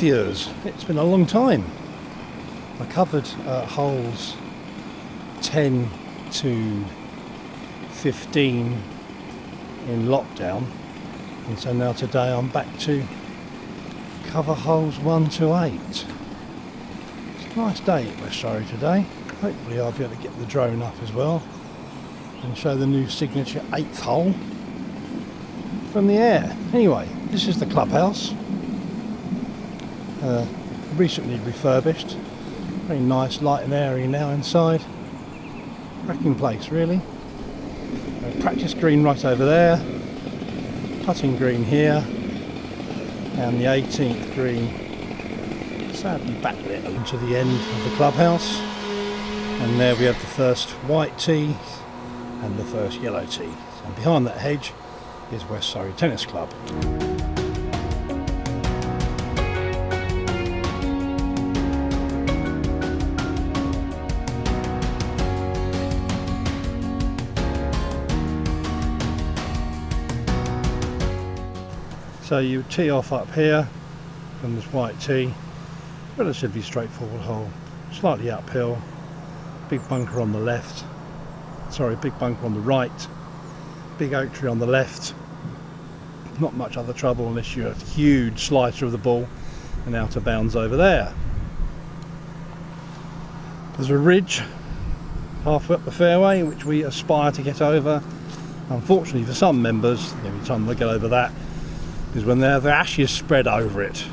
viewers, it's been a long time. I covered holes 10 to 15 in lockdown, and so now today I'm back to cover holes 1 to 8. It's a nice day at West Surrey today. Hopefully I'll be able to get the drone up as well and show the new signature 8th hole from the air. Anyway, this is the clubhouse. Recently refurbished. Very nice, light and airy now inside. Cracking place really. Practice green right over there. Putting green here. And the 18th green sadly backlit to the end of the clubhouse. And there we have the first white tee and the first yellow tee. And behind that hedge is West Surrey Tennis Club. So you tee off up here from this white tee, relatively straightforward hole, slightly uphill, big bunker on the left, big bunker on the right, big oak tree on the left, not much other trouble unless you're a huge slicer of the ball and out of bounds over there. There's a ridge halfway up the fairway which we aspire to get over. Unfortunately for some members, the only time they get over that is when they have the ashes spread over it.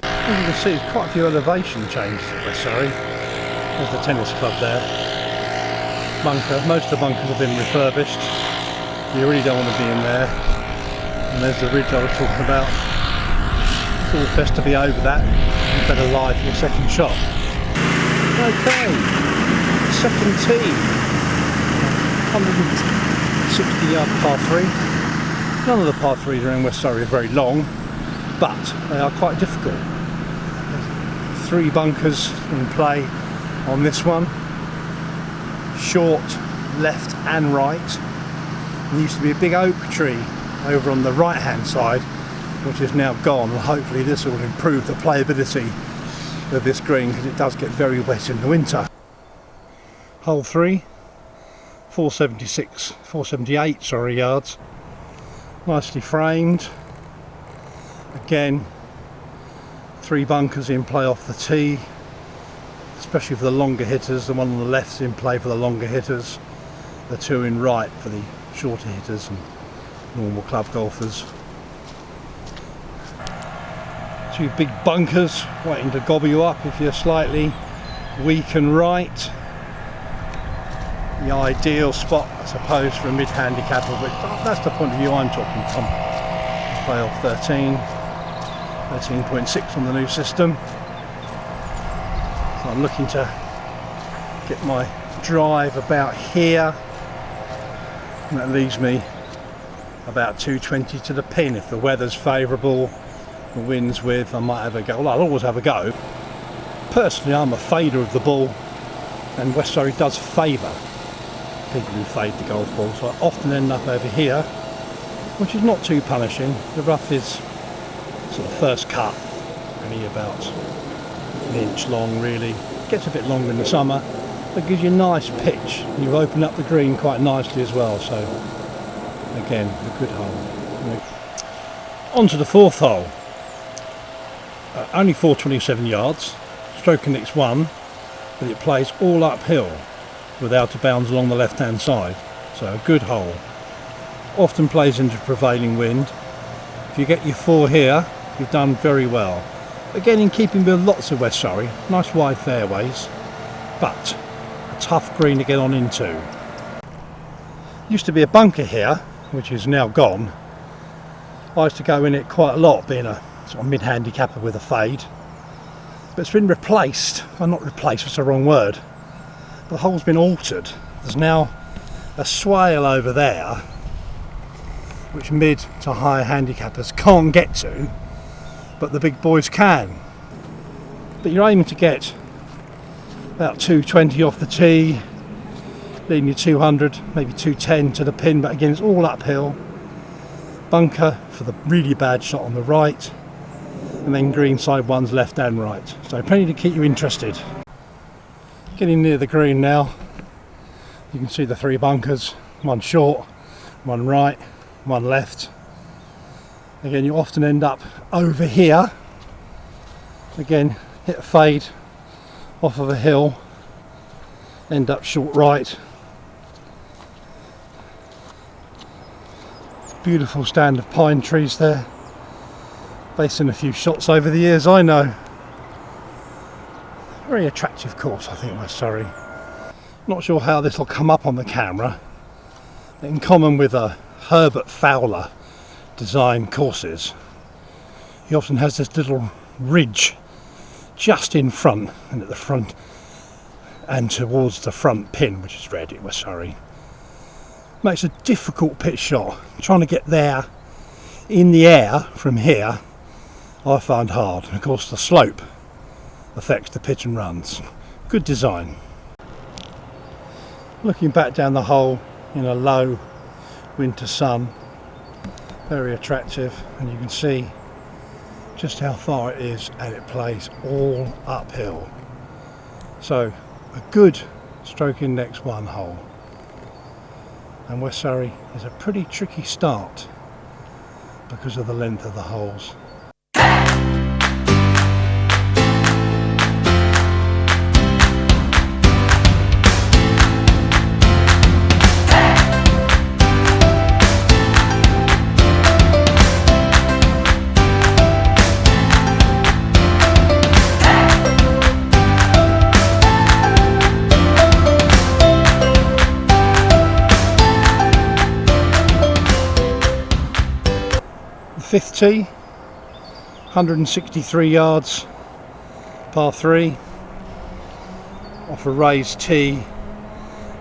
As you can see, there's quite a few elevation changes at West Surrey. There's the tennis club there. Bunker, most of the bunkers have been refurbished. You really don't want to be in there. And there's the ridge I was talking about. It's always best to be over that. You better lie for your second shot. Okay, second tee. 160-yard par 3. None of the par 3s around West Surrey are very long, but they are quite difficult. There's 3 bunkers in play on this one. Short, left and right. There used to be a big oak tree over on the right hand side, which is now gone, and hopefully this will improve the playability of this green because it does get very wet in the winter. Hole 3, 478 yards. Nicely framed. Again, 3 bunkers in play off the tee, especially for the longer hitters. The one on the left is in play for the longer hitters, the 2 in right for the shorter hitters and normal club golfers. 2 big bunkers waiting to gobble you up if you're slightly weak and right. The ideal spot, I suppose, for a mid-handicapper, but that's the point of view I'm talking from. Play off 13.6 on the new system. So I'm looking to get my drive about here, and that leaves me about 220 to the pin. If the weather's favourable, the wind's with, I might have a go. Well, I'll always have a go. Personally, I'm a fader of the ball, and West Surrey does favour people who fade the golf ball, so I often end up over here, which is not too punishing. The rough is sort of first cut, only about an inch long really. Gets a bit longer in the summer, but gives you a nice pitch. You open up the green quite nicely as well, so again, a good hole. On to the 4th hole. Only 427 yards, stroke index 1, but it plays all uphill with out of bounds along the left hand side, so a good hole. Often plays into prevailing wind. If you get your 4 here, you've done very well. Again, in keeping with lots of West Surrey, nice wide fairways, but a tough green to get on into. Used to be a bunker here, which is now gone. I used to go in it quite a lot, being a sort of mid-handicapper with a fade, but it's been replaced. Well, not replaced, that's the wrong word. The hole's been altered. There's now a swale over there which mid to higher handicappers can't get to, but the big boys can. But you're aiming to get about 220 off the tee, leading you 200, maybe 210 to the pin, but again it's all uphill. Bunker for the really bad shot on the right, and then greenside ones left and right. So plenty to keep you interested. Getting near the green now. You can see the 3 bunkers, one short, one right, one left. Again, you often end up over here. Again, hit a fade off of a hill, end up short right. Beautiful stand of pine trees there. Based on a few shots over the years, I know. Very attractive course, I think, West Surrey. Not sure how this will come up on the camera. In common with a Herbert Fowler design courses, he often has this little ridge just in front, and at the front and towards the front pin, which is red at West Surrey. Makes a difficult pitch shot. Trying to get there in the air from here I find hard, and of course the slope affects the pitch and runs. Good design. Looking back down the hole in a low winter sun, very attractive, and you can see just how far it is, and it plays all uphill. So a good stroke index 1 hole, and West Surrey is a pretty tricky start because of the length of the holes. Fifth tee, 163 yards, par 3, off a raised tee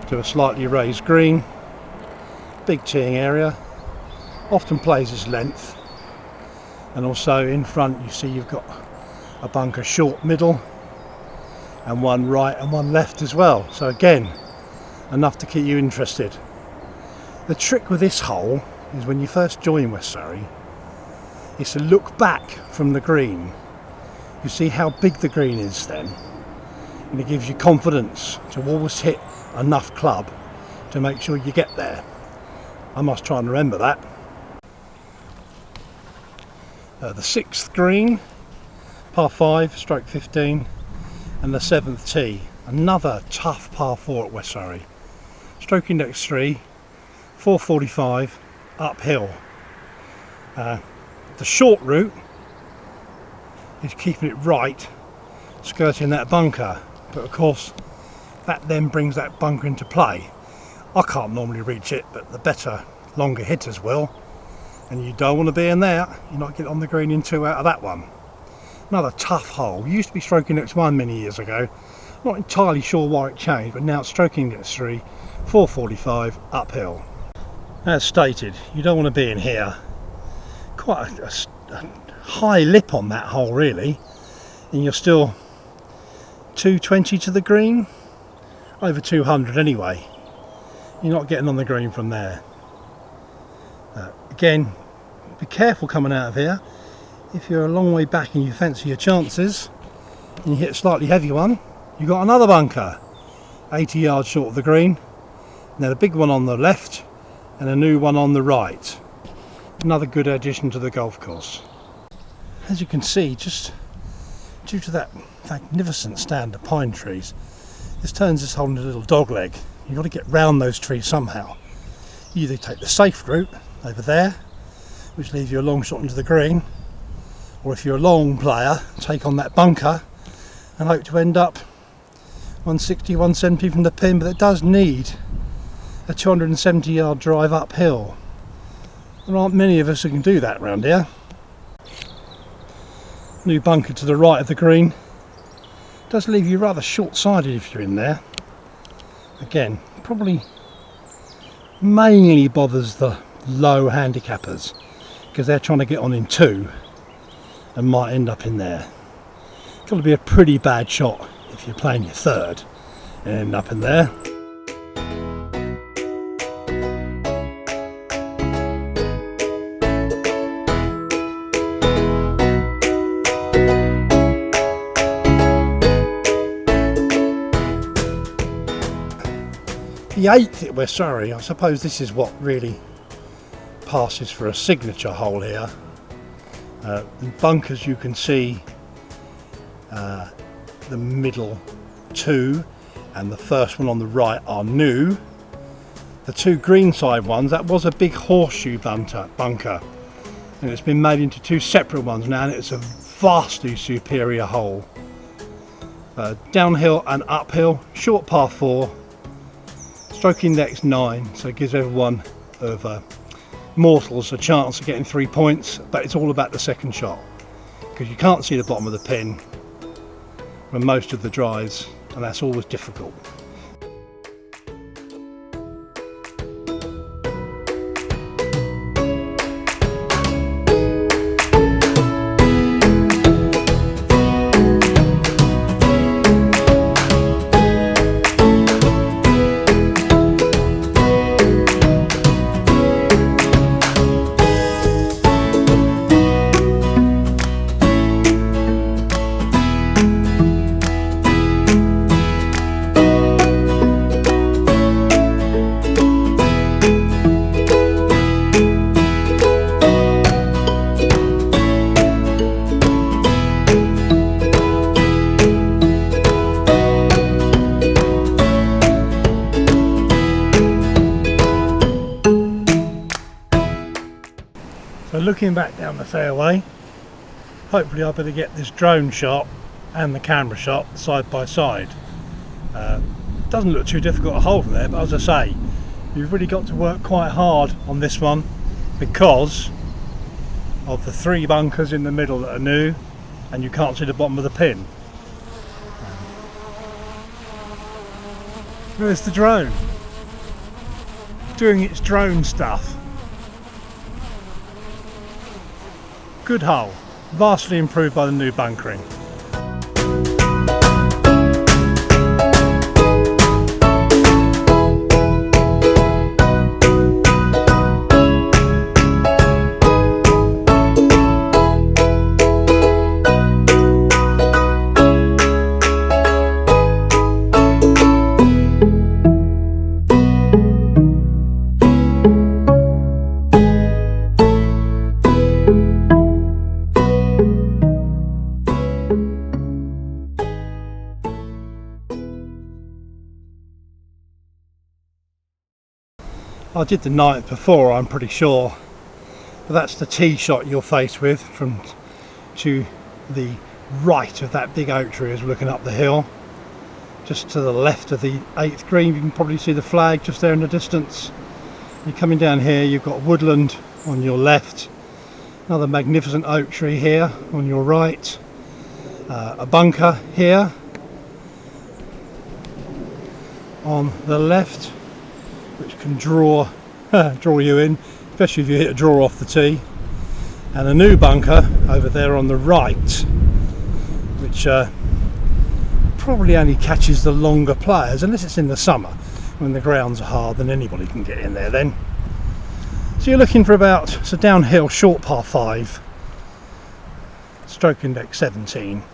to a slightly raised green. Big teeing area, often plays its length, and also in front you see you've got a bunker short middle and one right and one left as well, so again enough to keep you interested. The trick with this hole is when you first join West Surrey is to look back from the green. You see how big the green is then, and it gives you confidence to always hit enough club to make sure you get there. I must try and remember that. The 6th green, par 5, stroke 15, and the 7th tee, another tough par 4 at West Surrey. Stroke index 3, 445, uphill. The short route is keeping it right, skirting that bunker, but of course that then brings that bunker into play. I can't normally reach it, but the better, longer hitters will, and you don't want to be in there. You're not getting on the green in 2 out of that one. Another tough hole. Used to be stroking index 1 many years ago. Not entirely sure why it changed, but now it's stroking index 3, 445, uphill. As stated, you don't want to be in here. Quite a high lip on that hole really, and you're still 220 to the green, over 200 anyway. You're not getting on the green from there. Again, be careful coming out of here. If you're a long way back and you fancy your chances and you hit a slightly heavy one, you've got another bunker 80 yards short of the green. Now the big one on the left and a new one on the right. Another good addition to the golf course. As you can see, just due to that magnificent stand of pine trees, this turns this hole into a little dog leg. You've got to get round those trees somehow. You either take the safe route over there, which leaves you a long shot into the green, or if you're a long player, take on that bunker and hope to end up 160, 170 from the pin, but it does need a 270 yard drive uphill. There aren't many of us who can do that around here. New bunker to the right of the green. Does leave you rather short-sighted if you're in there. Again, probably mainly bothers the low handicappers because they're trying to get on in 2 and might end up in there. Got to be a pretty bad shot if you're playing your 3rd and end up in there. the 8th at West Surrey, I suppose this is what really passes for a signature hole here. The bunkers, you can see the middle two and the first one on the right are new. The two greenside ones, that was a big horseshoe bunker, and it's been made into two separate ones now, and it's a vastly superior hole. Downhill and uphill, short par 4, stroke index 9, so it gives everyone of mortals a chance of getting 3 points, but it's all about the second shot, because you can't see the bottom of the pin when most of the drives, and that's always difficult. So looking back down the fairway, hopefully I'll be able to get this drone shot and the camera shot side by side. Doesn't look too difficult to hold from there, but as I say, you've really got to work quite hard on this one because of the 3 bunkers in the middle that are new, and you can't see the bottom of the pin. There's the drone doing its drone stuff. Good hole, vastly improved by the new bunkering. I did the 9th before, I'm pretty sure, but that's the tee shot you're faced with from to the right of that big oak tree as we're looking up the hill. Just to the left of the 8th green, you can probably see the flag just there in the distance. You're coming down here, you've got woodland on your left, another magnificent oak tree here on your right, a bunker here on the left, which can draw you in, especially if you hit a draw off the tee, and a new bunker over there on the right, which probably only catches the longer players, unless it's in the summer when the grounds are hard, then anybody can get in there then. So you're looking for about, it's a downhill short par 5, stroke index 17. So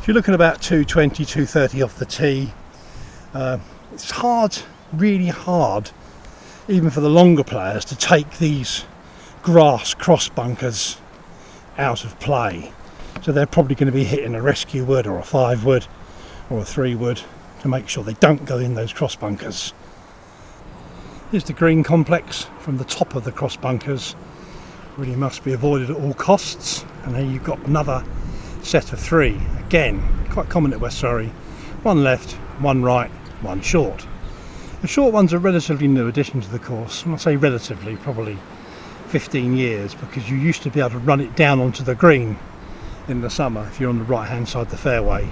you're looking about 220, 230 off the tee. It's hard, really hard, even for the longer players, to take these grass cross bunkers out of play. So they're probably going to be hitting a rescue wood or a 5 wood or a 3 wood to make sure they don't go in those cross bunkers. Here's the green complex from the top of the cross bunkers. Really must be avoided at all costs. And then you've got another set of 3. Again, quite common at West Surrey. 1 left, 1 right, 1 short. The short ones are a relatively new addition to the course. When I say relatively, probably 15 years, because you used to be able to run it down onto the green in the summer if you're on the right hand side of the fairway,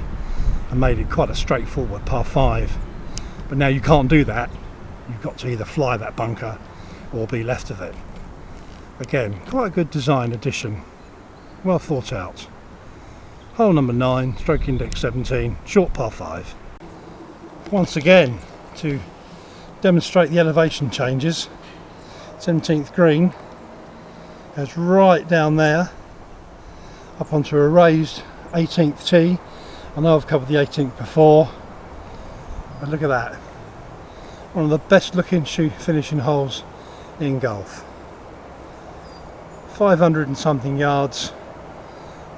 and made it quite a straightforward par 5. But now you can't do that. You've got to either fly that bunker or be left of it. Again, quite a good design addition, well thought out. Hole number 9, stroke index 17, short par 5. Once again, to demonstrate the elevation changes, 17th green goes right down there up onto a raised 18th tee. I know I've covered the 18th before, but look at that, One of the best looking finishing holes in golf. 500 and something yards,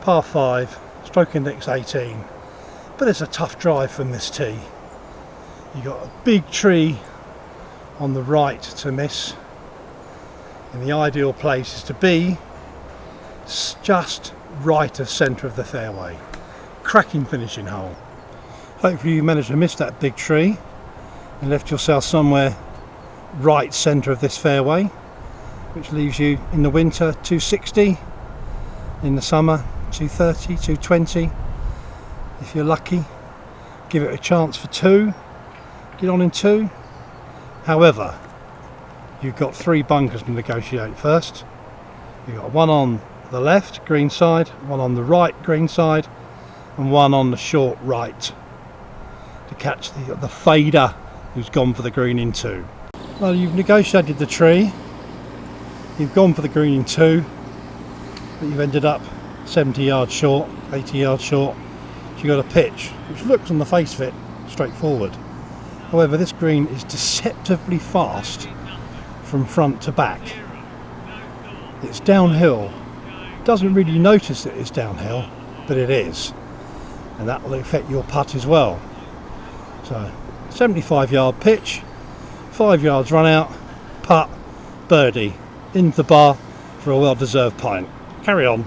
par 5, stroke index 18, but it's a tough drive from this tee. You've got a big tree on the right to miss, and the ideal place is to be just right of centre of the fairway. Cracking finishing hole. Hopefully you managed to miss that big tree and left yourself somewhere right centre of this fairway, which leaves you in the winter 260, in the summer 230, 220. If you're lucky, give it a chance for 2, get on in 2. However, you've got 3 bunkers to negotiate first. You've got one on the left green side, one on the right green side, and one on the short right to catch the fader who's gone for the green in 2. Well, you've negotiated the tree, you've gone for the green in 2, but you've ended up 70 yards short, 80 yards short. So you've got a pitch which looks on the face of it straightforward. However, this green is deceptively fast from front to back. It's downhill. Doesn't really notice that it's downhill, but it is, and that will affect your putt as well. So 75 yard pitch, 5 yards run out, putt, birdie, into the bar for a well deserved pint. Carry on.